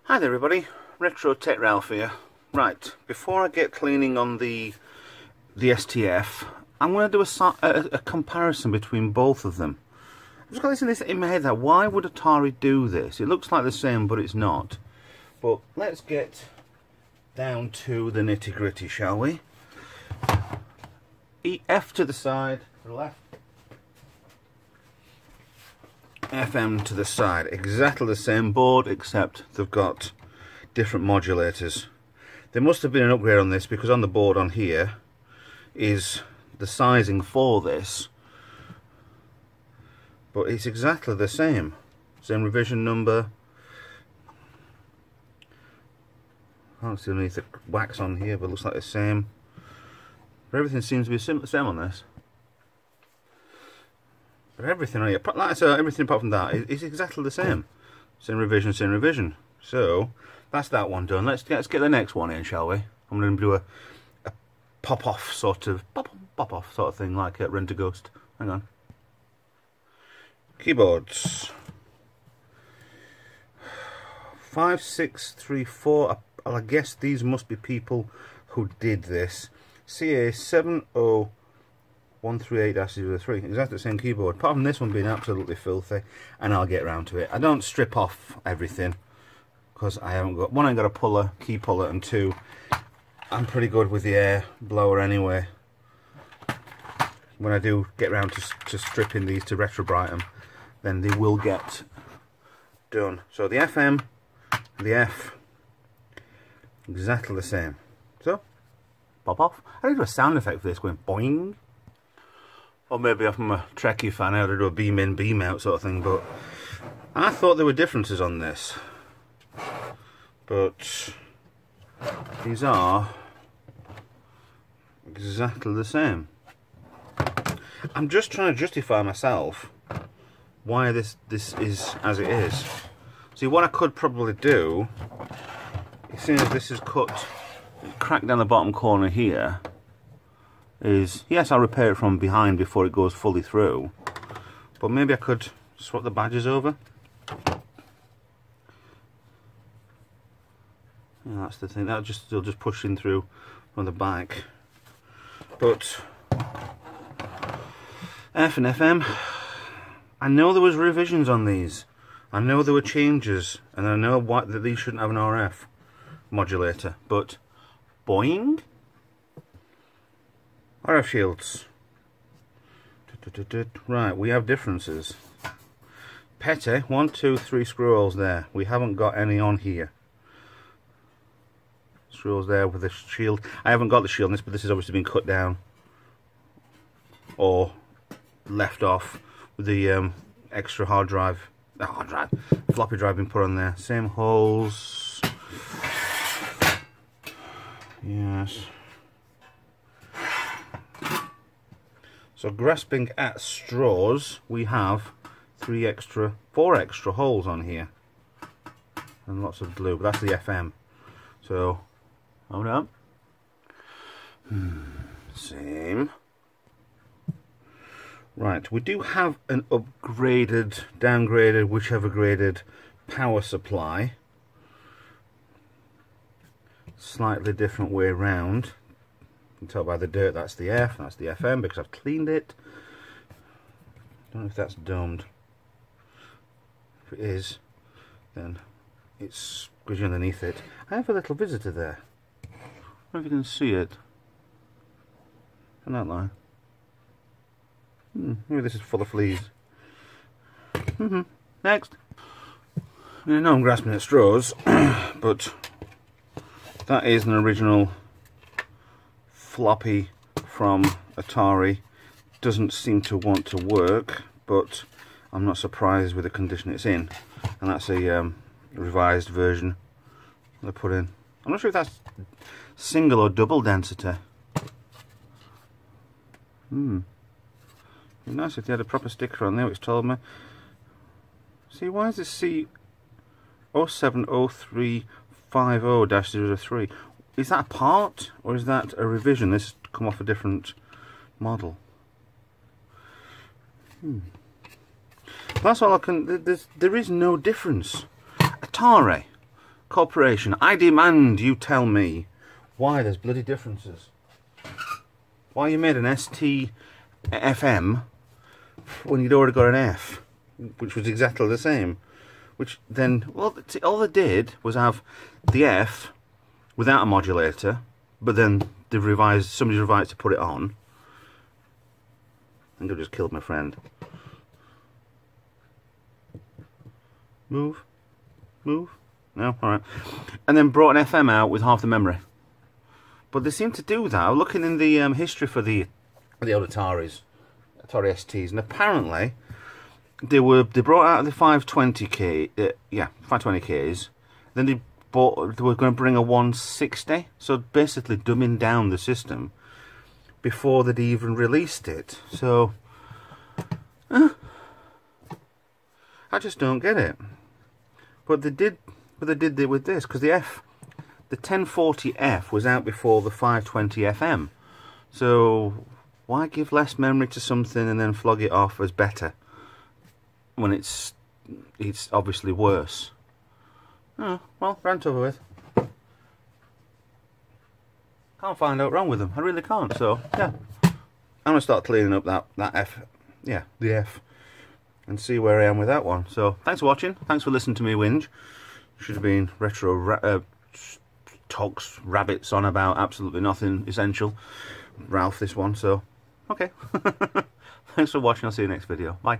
Hi there everybody, Retro Tech Ralph here. Right, before I get cleaning on the STF, I'm going to do a comparison between both of them. I've just got this in my head that why would Atari do this? It looks like the same but it's not. But let's get down to the nitty gritty, shall we? F to the side, to the left. FM to the side, exactly the same board except they've got different modulators. There must have been an upgrade on this because on the board on here is the sizing for this, but it's exactly the same revision number. I don't see underneath the wax on here, but it looks like the same. But everything seems to be the same on this. But everything on here, like I said, everything apart from that is exactly the same. Same revision, same revision. So that's that one done. Let's get the next one in, shall we? I'm going to do a pop-off sort of pop-off sort of thing, like at Rent a Ghost. Hang on. Keyboards. 5634. I guess these must be people who did this. CA70. 138-03, exactly the same keyboard, apart from this one being absolutely filthy, and I'll get around to it. I don't strip off everything because I haven't got, one, I ain't got a puller, key puller, and two, I'm pretty good with the air blower anyway. When I do get around to stripping these to retrobrite them, then they will get done. So the FM, the F, exactly the same. So, pop off. I need to do a sound effect for this going boing. Or maybe if I'm a Trekkie fan, I ought to do a beam in, beam out sort of thing, but I thought there were differences on this. But these are exactly the same. I'm just trying to justify myself why this is as it is. See, what I could probably do, as soon as this is cut, cracked down the bottom corner here, is, yes, I'll repair it from behind before it goes fully through, but maybe I could swap the badges over. Yeah, that's the thing, that'll still just push in through from the back. But F and FM, I know there was revisions on these, I know there were changes, and I know that these shouldn't have an RF modulator, but boing? RF shields. Right, we have differences. Petty, 1, 2, 3 screw holes there. We haven't got any on here. Screw holes there with the shield. I haven't got the shield on this, but this has obviously been cut down or left off with the extra floppy drive been put on there. Same holes. Yes. So grasping at straws, we have 4 extra holes on here, and lots of glue. But that's the FM. So hold up. Same. Right, we do have an upgraded, downgraded, whichever graded power supply. Slightly different way round. You can tell by the dirt that's the F, that's the FM because I've cleaned it. Don't know if that's domed. If it is, then it's squishy underneath it. I have a little visitor there. I don't know if you can see it. On that line. Maybe this is full of fleas. Next. I know I'm grasping at straws, but that is an original floppy from Atari. Doesn't seem to want to work, but I'm not surprised with the condition it's in. And that's a revised version they put in. I'm not sure if that's single or double density. It'd be nice if they had a proper sticker on there which told me. See, why is this C070350-03? Is that a part, or is that a revision? This has come off a different model. That's all I can... There is no difference. Atari, Corporation, I demand you tell me why there's bloody differences. Why you made an STFM when you'd already got an F, which was exactly the same. Which then, well, all they did was have the F without a modulator, but then they've revised, somebody's revised to put it on. I think I've just killed my friend. Move. Move. No? Alright. And then brought an FM out with half the memory. But they seem to do that. I'm looking in the history for the old Ataris, Atari STs, and apparently they brought out the 520K, 520Ks. Then they were going to bring a 160, so basically dumbing down the system before they'd even released it. So I just don't get it. But they did with this, because the 1040F was out before the 520FM. So why give less memory to something and then flog it off as better when it's obviously worse? Oh, well, rant over with. Can't find out wrong with them. I really can't. So yeah, I'm gonna start cleaning up that F, yeah, the F, and see where I am with that one. So thanks for watching. Thanks for listening to me whinge. Should have been retro talks rabbits on about absolutely nothing essential. Ralph, this one. So okay. Thanks for watching. I'll see you next video. Bye.